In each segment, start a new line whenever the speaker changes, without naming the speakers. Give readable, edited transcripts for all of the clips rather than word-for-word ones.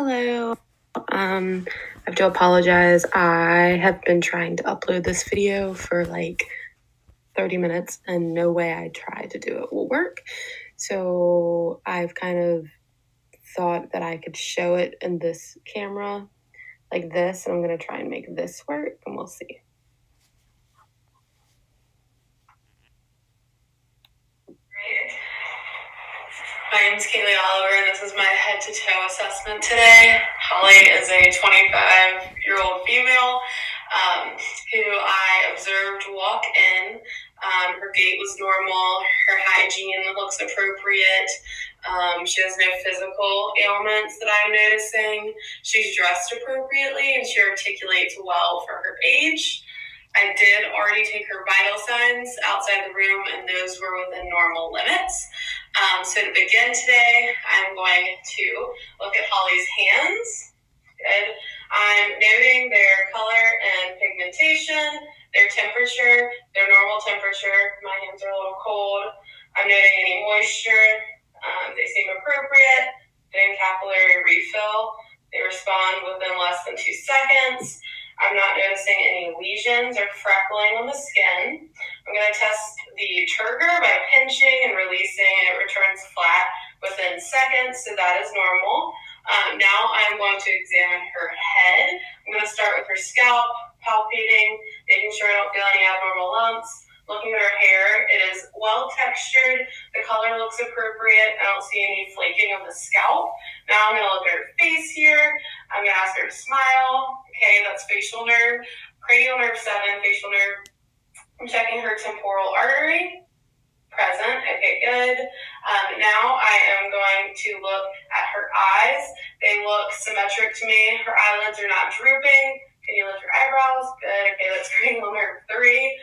Hello. I have to apologize. I have been trying to upload this video for like 30 minutes and no way I tried to do it will work. So I've kind of thought that I could show it in this camera like this, and I'm going to try and make this work and we'll see. My name's Kaylee Oliver, and this is my head-to-toe assessment today. Holly is a 25-year-old female who I observed walk in. Her gait was normal. Her hygiene looks appropriate. She has no physical ailments that I'm noticing. She's dressed appropriately, and she articulates well for her age. I did already take her vital signs outside the room, and those were within normal limits. So to begin today, I'm going to look at Holly's hands. Good. I'm noting their color and pigmentation, their temperature, their normal temperature. My hands are a little cold. I'm noting any moisture. They seem appropriate. Getting capillary refill. They respond within less than 2 seconds. I'm not noticing any lesions or freckling on the skin. I'm going to test the turgor by pinching and releasing, and it returns flat within seconds, so that is normal. Now I'm going to examine her head. I'm going to start with her scalp, palpating, making sure I don't feel any abnormal lumps. Looking at her hair, it is well textured. The color looks appropriate. I don't see any flaking of the scalp. Now I'm going to look at her face here. I'm going to ask her to smile. Okay, that's facial nerve. Cranial nerve 7, facial nerve. I'm checking her temporal artery. Present. Okay, good. Now I am going to look at her eyes. They look symmetric to me. Her eyelids are not drooping. Can you lift your eyebrows? Good. Okay, that's cranial nerve 3.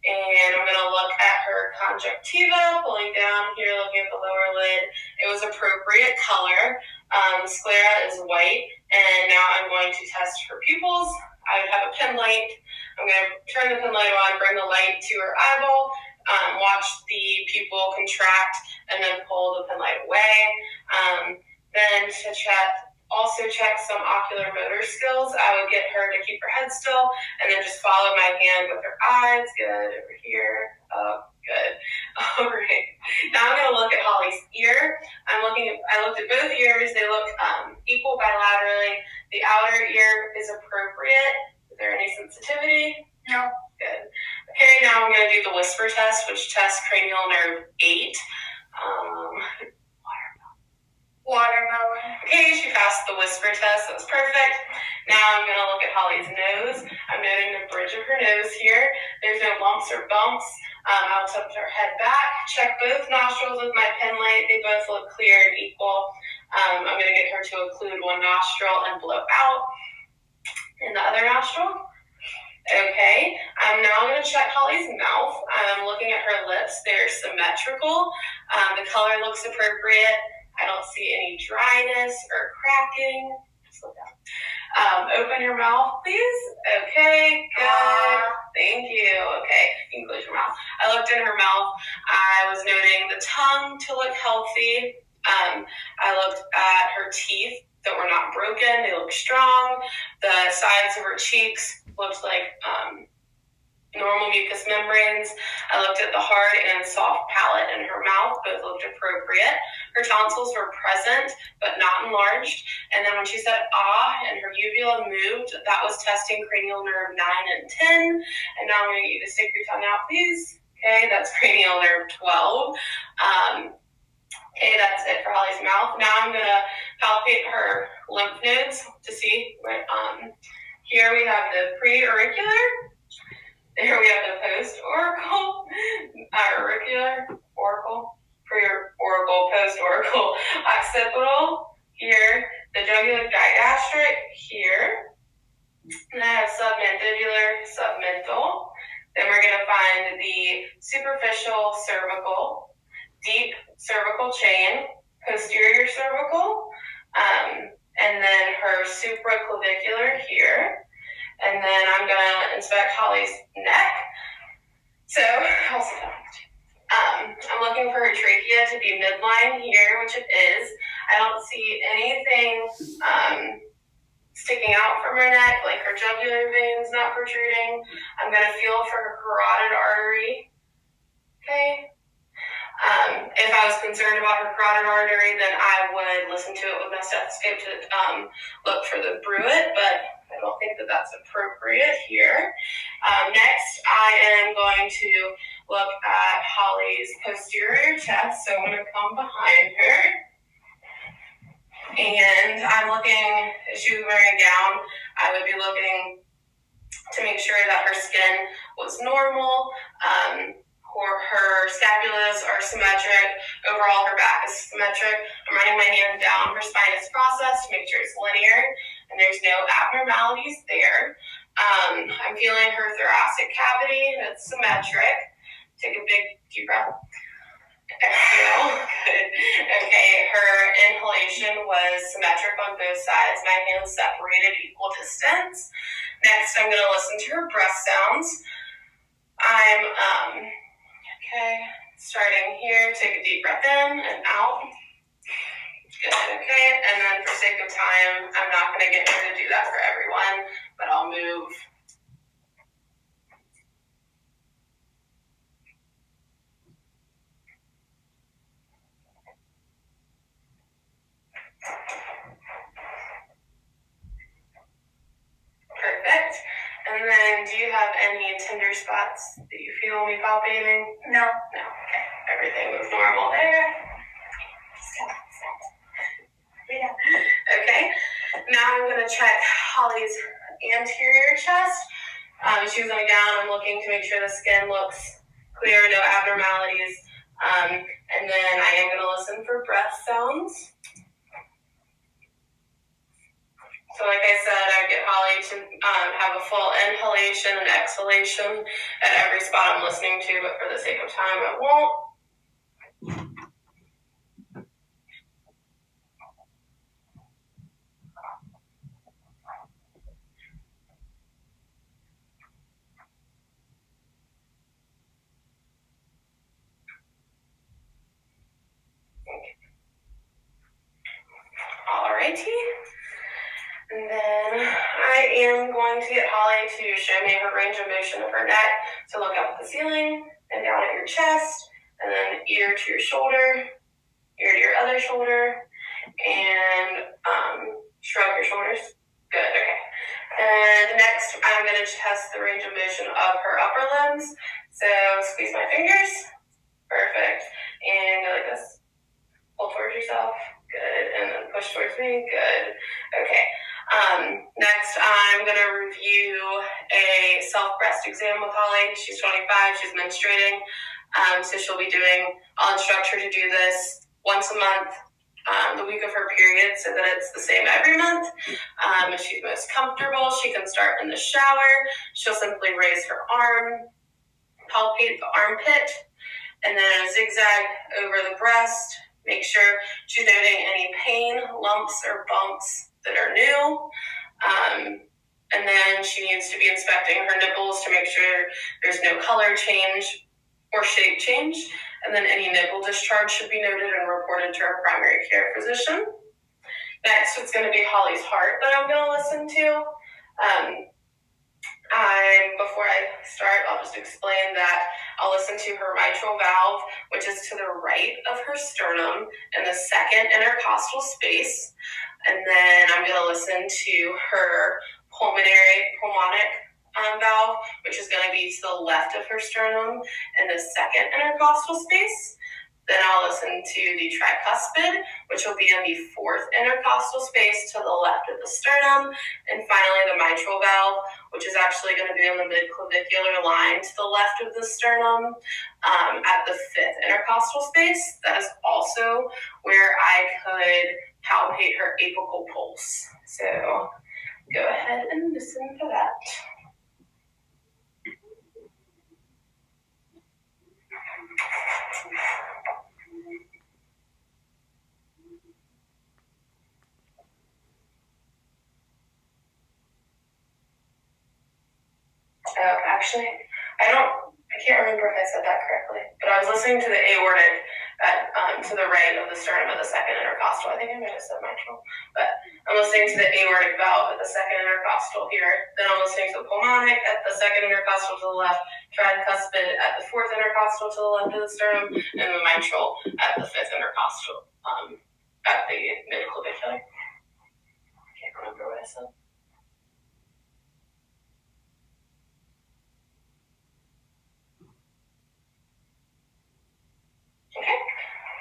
And I'm going to look at her conjunctiva, pulling down here, looking at the lower lid. It was appropriate color. Sclera is white. And now I'm going to test her pupils. I would have a pen light. I'm going to turn the pen light on, bring the light to her eyeball, watch the pupil contract, and then pull the pen light away. Then to check some ocular motor skills. I would get her to keep her head still and then just follow my hand with her eyes. Good. Over here. Up. Good. All right. Now I'm going to look at Holly's ear. I looked at both ears. They look equal bilaterally. The outer ear is appropriate. Is there any sensitivity? No. Good. Okay, now I'm going to do the whisper test, which tests cranial nerve 8. Watermelon. Okay, she passed the whisper test. That's perfect. Now I'm going to look at Holly's nose. I'm noting the bridge of her nose here. There's no bumps or bumps. I'll tilt her head back. Check both nostrils with my pen light. They both look clear and equal. I'm going to get her to occlude one nostril and blow out in the other nostril. Okay, I'm now going to check Holly's mouth. I'm looking at her lips. They're symmetrical. The color looks appropriate. I don't see any dryness or cracking. Slow down. Open your mouth, please. Okay, good. Thank you. Okay, you can close your mouth. I looked in her mouth. I was noting the tongue to look healthy. I looked at her teeth that were not broken. They look strong. The sides of her cheeks looked like normal mucous membranes. I looked at the hard and soft palate in her mouth. Both looked appropriate. Her tonsils were present, but not enlarged. And then when she said ah and her uvula moved, that was testing cranial nerve 9 and 10. And now I'm going to get you to stick your tongue out, please. Okay, that's cranial nerve 12. Okay, that's it for Holly's mouth. Now I'm going to palpate her lymph nodes to see what, here we have the pre-auricular. Here we have the post-auricle, auricular, auricle, pre-auricle, post-auricle, occipital, here, the jugular digastric, here. And I have submandibular, submental. Then we're going to find the superficial cervical, deep cervical chain, posterior cervical, and then her supraclavicular here. And then I'm going to inspect Holly's neck. So, I'm looking for her trachea to be midline here, which it is. I don't see anything sticking out from her neck, like her jugular veins not protruding. I'm going to feel for her carotid artery. Okay. If I was concerned about her carotid artery, then I would listen to it with my stethoscope to look for the bruit, but I don't think that that's appropriate here. Next, I am going to look at Holly's posterior chest, so I'm going to come behind her. And I'm looking, if she was wearing a gown, I would be looking to make sure that her skin was normal, her scapulas are symmetric, overall her back is symmetric. I'm running my hand down her spinous process to make sure it's linear and there's no abnormalities there. I'm feeling her thoracic cavity, it's symmetric. Take a big deep breath. Exhale. Good. Okay, her inhalation was symmetric on both sides. My hands separated equal distance. Next, I'm going to listen to her breath sounds. I'm starting here. Take a deep breath in and out. Good. Okay, and then for sake of time, I'm not going to get her to do that for everyone, but I'll move. Perfect. And then, do you have any tender spots that you feel me palpating? No. No. Okay. Everything was normal there. Okay. Now I'm going to check Holly's anterior chest. She was in a gown. I'm looking to make sure the skin looks clear, no abnormalities. And then I am going to listen for breath sounds. So like I said, I get Holly to have a full inhalation and exhalation at every spot I'm listening to, but for the sake of time, I won't. Alrighty. And then I am going to get Holly to show me her range of motion of her neck. So look up at the ceiling and down at your chest, and then ear to your shoulder, ear to your other shoulder, and shrug your shoulders. Good, okay. And next, I'm going to test the range of motion of her upper limbs. So squeeze my fingers. Perfect. And go like this. Pull towards yourself. Good. And then push towards me. Good. Okay. Next, I'm going to review a self-breast exam with Holly. She's 25. She's menstruating. So she'll be doing, I'll instruct her to do this once a month, the week of her period, so that it's the same every month. If she's most comfortable, she can start in the shower. She'll simply raise her arm, palpate the armpit, and then a zigzag over the breast. Make sure she's noting any pain, lumps, or bumps that are new. And then she needs to be inspecting her nipples to make sure there's no color change or shape change. And then any nipple discharge should be noted and reported to her primary care physician. Next, it's going to be Holly's heart that I'm going to listen to. Before I start, I'll just explain that I'll listen to her mitral valve, which is to the right of her sternum in the second intercostal space. And then I'm going to listen to her pulmonic valve, which is going to be to the left of her sternum in the second intercostal space. Then I'll listen to the tricuspid, which will be in the fourth intercostal space to the left of the sternum. And finally, the mitral valve, which is actually going to be on the midclavicular line to the left of the sternum at the fifth intercostal space. That is also where I could palpate her apical pulse. So go ahead and listen for that. Actually, I can't remember if I said that correctly, but I was listening to the aortic to the right of the sternum at the second intercostal. I think I might have said mitral, but I'm listening to the aortic valve at the second intercostal here. Then I'm listening to the pulmonic at the second intercostal to the left, tricuspid at the fourth intercostal to the left of the sternum, and the mitral at the fifth intercostal at the midclavicular. Can't remember what I said. Okay.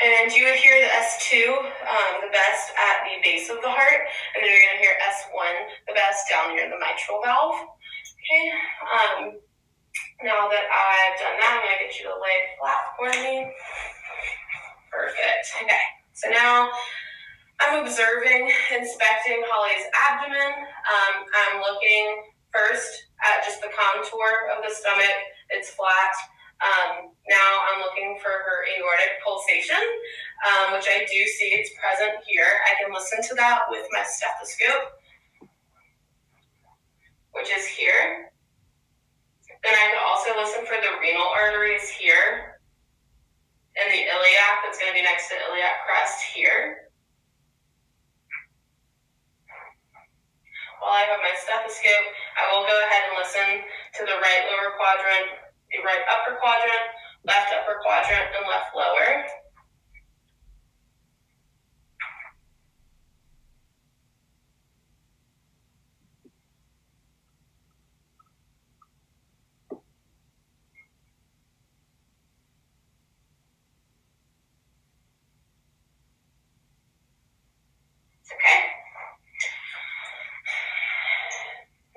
And you would hear the S2 the best at the base of the heart, and then you're going to hear S1 the best down near the mitral valve. Okay. Now that I've done that, I'm going to get you to lay flat for me. Perfect. Okay. So now I'm observing, inspecting Holly's abdomen. I'm looking first at just the contour of the stomach. It's flat. Now I'm looking for her aortic pulsation, which I do see it's present here. I can listen to that with my stethoscope, which is here. Then I can also listen for the renal arteries here, and the iliac that's going to be next to the iliac crest here. While I have my stethoscope, I will go ahead and listen to the right lower quadrant, the right upper quadrant, left upper quadrant, and left lower. Okay.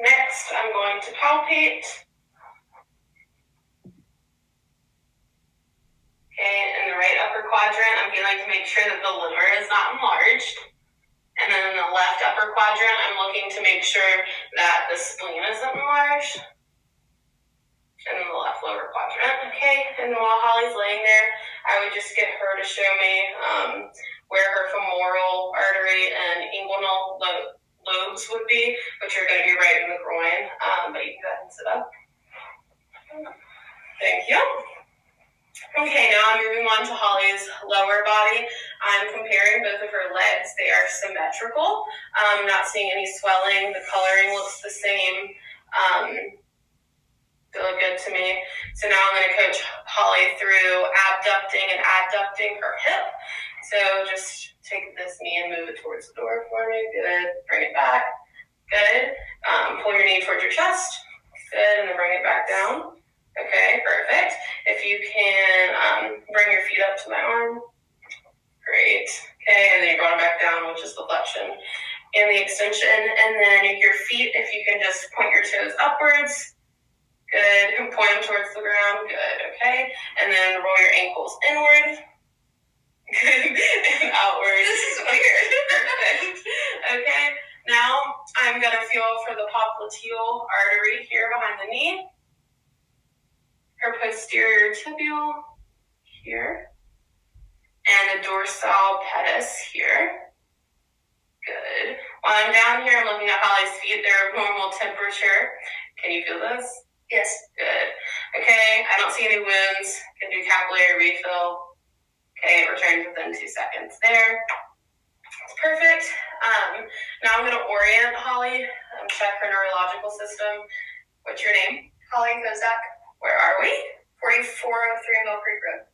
Next, I'm going to palpate. Okay, in the right upper quadrant, I'm feeling to make sure that the liver is not enlarged. And then in the left upper quadrant, I'm looking to make sure that the spleen isn't enlarged. And then the left lower quadrant. Okay, and while Holly's laying there, I would just get her to show me where her femoral artery and inguinal lobes would be, which are going to be right in the groin. But you can go ahead and sit up. Thank you. Okay, now I'm moving on to Holly's lower body. I'm comparing both of her legs. They are symmetrical. I'm not seeing any swelling. The coloring looks the same. They look good to me. So now I'm going to coach Holly through abducting and adducting her hip. So just take this knee and move it towards the door for me. Good. Bring it back. Good. Pull your knee towards your chest. Good. And then bring it back down. Okay, perfect. If you can bring your feet up to my arm. Great. Okay, and then you're going back down, which is the flexion and the extension. And then your feet, if you can just point your toes upwards. Good. And point them towards the ground. Good. Okay. And then roll your ankles inward. Good. And outward. This is weird. Perfect. Okay. Now I'm going to feel for the popliteal artery here behind the knee. Her posterior tibial here. And the dorsal pedis here. Good. While I'm down here, I'm looking at Holly's feet. They're of normal temperature. Can you feel this? Yes. Good. Okay. I don't see any wounds. Can do capillary refill. Okay. It returns within 2 seconds there. That's perfect. Now I'm going to orient Holly. Check her neurological system. What's your name? Holly Kozak. Where are we? 4403 Mill Creek Road.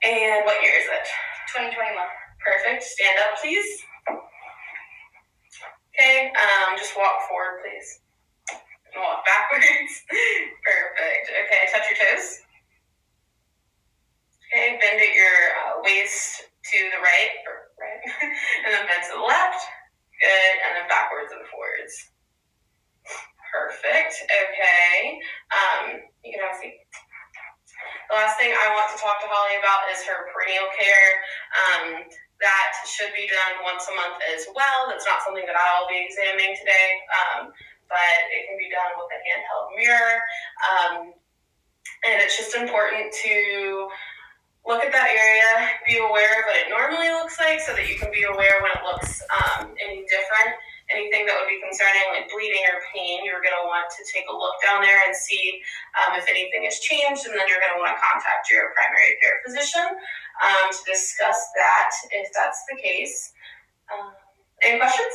And what year is it? 2021. Perfect. Stand up, please. Okay. Just walk forward, please. And walk backwards. Perfect. Okay. Touch your toes. Okay. Bend at your waist to the right. And then bend to the left. Good. And then backwards and forwards. Perfect. Okay. You can have a seat. The last thing I want to talk to Holly about is her perineal care. That should be done once a month as well. That's not something that I'll be examining today, but it can be done with a handheld mirror. And it's just important to look at that area, be aware of what it normally looks like so that you can be aware when it looks any different. Anything that would be concerning, like bleeding or pain, you're going to want to take a look down there and see if anything has changed, and then you're going to want to contact your primary care physician. to discuss that if that's the case. Any questions?